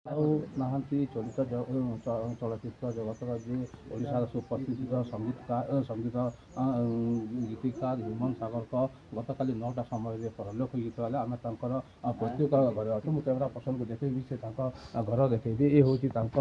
ଆଉ ନାହାନ୍ତି ଚଳିତ ଚଳଚ୍ଚିତ୍ର ଜଗତର ଯେ ଓଡ଼ିଶାର ସୁପ୍ରସିଦ୍ଧ ସଙ୍ଗୀତ ଗୀତିକାର ହ୍ୟୁମାନ ସାଗରଙ୍କ ଗତକାଲି 9ଟା ସମୟରେ ପରଲୋକ ହୋଇଯାଇଥିବା ବେଳେ ଆମେ ତାଙ୍କର ପୈତୃକ ଘରେ ଅଛୁ। ମୁଁ କ୍ୟାମେରା ପର୍ସନକୁ ଦେଖେଇବି, ସେ ତାଙ୍କ ଘର ଦେଖେଇବି। ଏ ହେଉଛି ତାଙ୍କ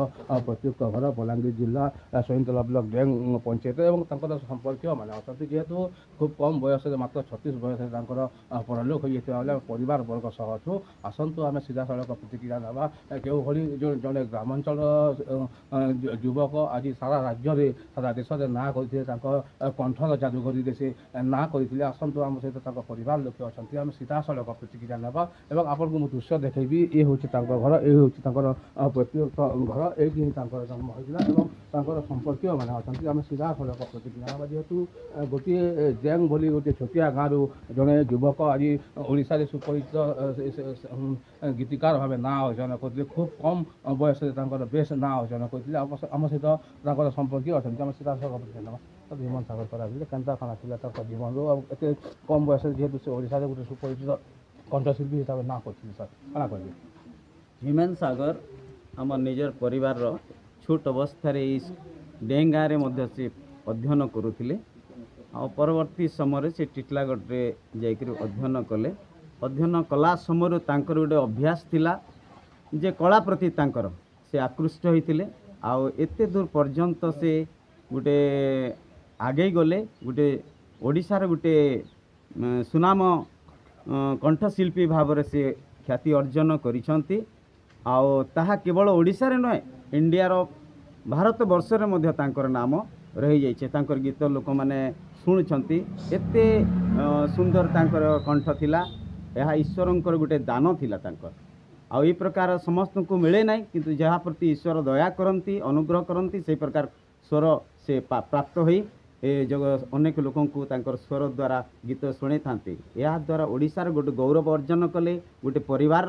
ପୈତୃକ ଘର, ବଲାଙ୍ଗୀର ଜିଲ୍ଲା ସଇଁତଳା ବ୍ଲକ ଡ୍ୟାଙ୍ଗ ପଞ୍ଚାୟତ ଏବଂ ତାଙ୍କର ସମ୍ପର୍କୀୟ ମାନେ ଅଛନ୍ତି। ଯେହେତୁ ଖୁବ୍ କମ୍ ବୟସରେ, ମାତ୍ର 36 ବୟସରେ ତାଙ୍କର ପରଲୋକ ହୋଇଯାଇଥିବା ବେଳେ ପରିବାର ବର୍ଗ ସହ ଅଛୁ। ଆସନ୍ତୁ ଆମେ ସିଧାସଳଖ ପ୍ରତିକ୍ରିୟା ନେବା କେଉଁଭଳି ଜଣେ ଗ୍ରାମାଞ୍ଚଳ ଯୁବକ ଆଜି ସାରା ରାଜ୍ୟରେ, ସାରା ଦେଶରେ ନାଁ କରିଥିଲେ। ତାଙ୍କ କଣ୍ଠର ଜାଦୁଘରୀରେ ସେ ନାଁ କରିଥିଲେ। ଆସନ୍ତୁ ଆମ ସହିତ ତାଙ୍କ ପରିବାର ଲୋକ ଅଛନ୍ତି, ଆମେ ସିଧାସଳଖ ପ୍ରତିକ୍ରିୟା ନେବା ଏବଂ ଆପଣଙ୍କୁ ମୁଁ ଦୃଶ୍ୟ ଦେଖେଇବି। ଏ ହେଉଛି ତାଙ୍କ ଘର, ଏ ହେଉଛି ତାଙ୍କର ପୈତୃକ ଘର, ଏଇଠି ହିଁ ତାଙ୍କର ଜନ୍ମ ହୋଇଥିଲା ଏବଂ ତାଙ୍କର ସମ୍ପର୍କୀୟ ମାନେ ଅଛନ୍ତି। ଆମେ ସିଧାସଳଖ ପ୍ରତିକ୍ରିୟା ନେବା। ଯେହେତୁ ଗୋଟିଏ ଜେଙ୍ଗ ବୋଲି ଗୋଟିଏ ଛୋଟିଆ ଗାଁରୁ ଜଣେ ଯୁବକ ଆଜି ଓଡ଼ିଶାରେ ସୁପରିଚିତ ଗୀତିକାର ଭାବେ ନାଁ ଅର୍ଜନ କରିଥିଲେ। ଖୁବ୍ କମ୍ ବୟସରେ ତାଙ୍କର ବେଶ ନାଁ ଅର୍ଜନ କରିଥିଲେ। ଆମ ସହିତ ତାଙ୍କର ସମ୍ପର୍କୀୟ ଅଛନ୍ତି, ଆମେ ସିଧାସଳଖ ପ୍ରତିକ୍ରିୟା ନେବା। ହ୍ୟୁମାନ ସାଗର କରାଯିଲେ କେନ୍ତା କାଣା ଥିଲା ତାଙ୍କ ଜୀବନରୁ, ଆଉ ଏତେ କମ୍ ବୟସରେ ଯେହେତୁ ସେ ଓଡ଼ିଶାରେ ଗୋଟେ ସୁପରିଚିତ କଣ୍ଠଶିଳ୍ପୀ ହିସାବରେ ନାଁ କରିଥିଲେ। ସାର୍ କାଣା କହିବେ? ହ୍ୟୁମାନ ସାଗର আমার নিজের পরিবারর ছোট অবস্থায় এই ডেং গাঁরে মধ্যে সে অধ্যয়ন করুলে। পরবর্তী সময় সে টিটলাগড়ে যাই অধ্যয়ন কলে। অধ্যয়ন কলা সময় তাঁর গোটে অভ্যাস লা যে কলা প্রতি তাঁর সে আকৃষ্ট হয়েছিল। এতে দূর পর্যন্ত সে গোটে আগেই গলে, গোটে ওড়িশার গোটে সুনাম কণ্ঠশিল্পী ভাବରେ সে খ্যাতি অর্জন করিছন্তি। তাহা কেবল ওড়িশার নয়, ইন্ডিয়ার भारत वर्षर मध्य तांकर नाम रही जाइए। तांकर गीत लोक मैंने शुणुंट एते सुंदर तांकर कंठ थिला। यह ईश्वरंकर गोटे दान थिला तांकर। आ ई प्रकार समस्त को मिले ना, किंतु जहाँ प्रति ईश्वर दया करती, अनुग्रह करती, से प्रकार स्वर से प्राप्त हो जग अनेक लोक स्वर द्वारा गीत शुणी था। या द्वारा ओडिशार गोटे गौरव अर्जन कले, गोटे परिवार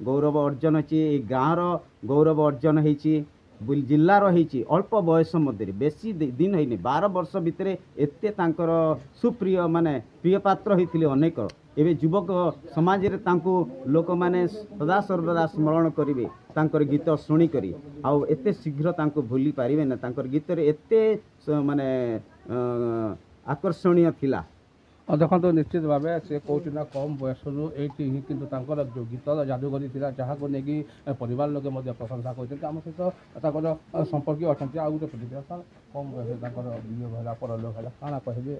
गौरव अर्जन होची, गाँवर गौरव अर्जन होती, जिलार होती। अल्प बयस मध्य बेसी दिन होनी 12 वर्ष भितर एते तांकर सुप्रिय माने प्रिय पात्र होते अनेक। एवं युवक समाज रे तांको लोक माने सदा सर्वदा स्मरण करेंगे तांकर गीत शुणिक। आते शीघ्र तांको भूली पारे ना, तांकर गीत रे एते माने आकर्षणीय थिला। देखो तो निश्चित भाव से कौन ना कम बयसर ये कि जो गीतर जादूगरी थी जहाँ को लेकिन परिवार लोग प्रशंसा करते। आम सहित संपर्क अच्छा आ गए प्रतिक्रिया सर कम बयस है परलोक है क्या कहे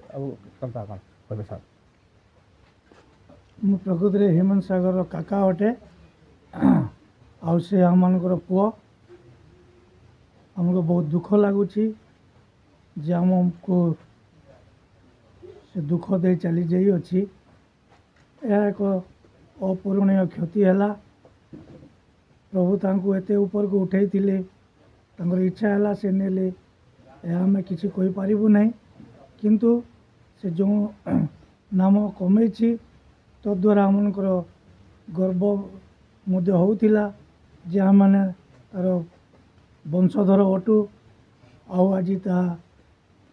आंता कहे सर? मु प्रकृत रे ह्यूमान सागर काका अटे। से आम पुओ आमको बहुत दुख लगुच जे आमको से दुख दे चली जाई अच्छी। यह एक अपूरणीय क्षति है। प्रभु तांको एते ऊपर को उठे इच्छा है से नेले, आम किसी कही पारिबु नहीं। किंतु से जो नाम कमे तद्वारा आमनकर गर्व मुद्दे होउतिला जे आम माने तार वंशधर अटू। आज ता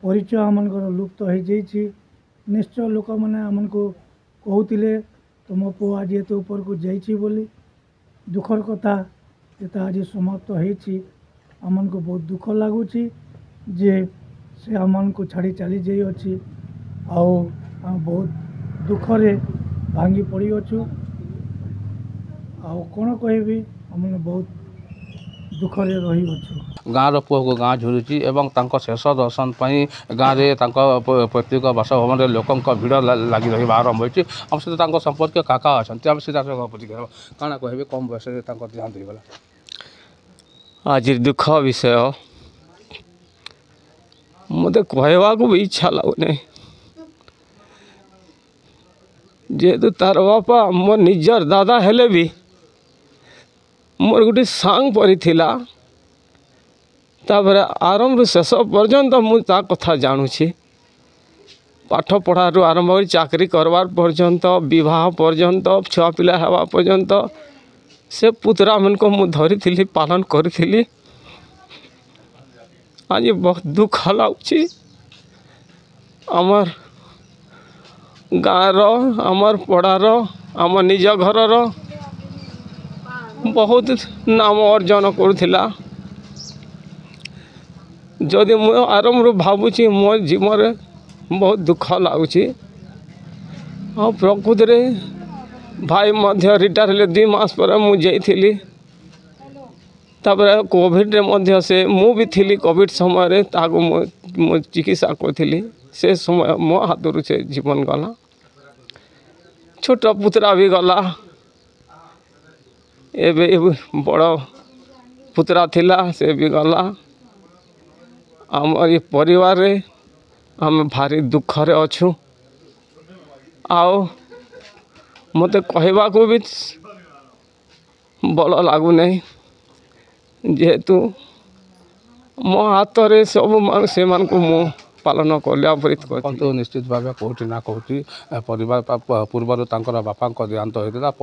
परिचय आमनकर लुप्त हो जाइछि। निश्चय लोक मैंने आम को कहते तुम पु आज ये ऊपर को जाइए बोली। दुखर कथा ये आज समाप्त होमन को बहुत दुख लगुच जे से आम को छाड़ी चली जाइ अच्छी। बहुत दुखरे भांगी पड़ी अच्छु। कौन कहबी आम बहुत दुखरे रही अच्छु। गाँव पुओ को गाँ झुरुची एवं शेष दर्शन पर गाँव में प्रत्येक बासभवन लोक भिड़ लगी रहा आरंभ होती। आम सहित संपर्क काका अच्छा आम सीधा प्रतिक्रिया क्या कहे कम बयस देहांत होगा? आज दुख विषय मत कहवाक भी इच्छा लगुनि। जेहेतु तार बापा मोर निजर दादा हेले भी मोर गोटे सांग परी थिला। तापर आरंभ शेष पर्यंत मुझा कथा जानुची। पाठ पढ़ारू आरंभ कर चाकरी करवार पर्यंत, विवाह पर्यंत, छुआ पिला हवा पर्यंत से पुतरा मन को मु धरी थी, पालन करी। आज बहुत दुख लगुची। आमर गाँव आमर पड़ार आम निज घर बहुत नाम अर्जन करुला जदि मु आरंभ भावुची मो जीवन बहुत दुख लगुच प्रकृत में भाई मध्य रिटायर हेले 2 मास पर मुझे तापर कोविड रे से मु भी थी कोविड समय ताको मो चिकित्सा करी से समय मो हाथ से जीवन गला छोट पुतरा भी गला एबे बड़ पुतरा थिला से भी गला आम ये परिवार रे आम भारी दुख रे अच्छु आओ मते कहवा को भी बल लागू नहीं जेहेतु मो हाथ रे सब से मान को मो पालन कर परंतु निश्चित भाव कौटी ना कौटी परिवार पूर्वर तांकर बापा देहांत होता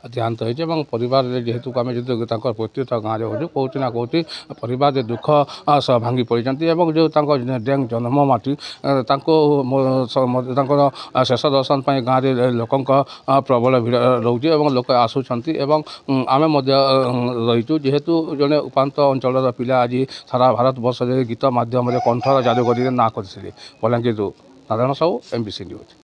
देहांत हो परिवार जेहेतु आम जो प्रतिष्ठा गाँव में हो कौटी ना कौटी परिवार दुख सह भांगी पड़ती जो डेंग जन्ममाटी शेष दर्शन पर गाँव में लोक प्रबल भिड़ रोचे लोक आसुँच आम रहीचु जेहेतु जड़े उपात अंचल पिला आज सारा भारत वर्ष गीत मध्यम कंठर जादू ना कर बलांगीर नारायण साहू MBC न्यूज।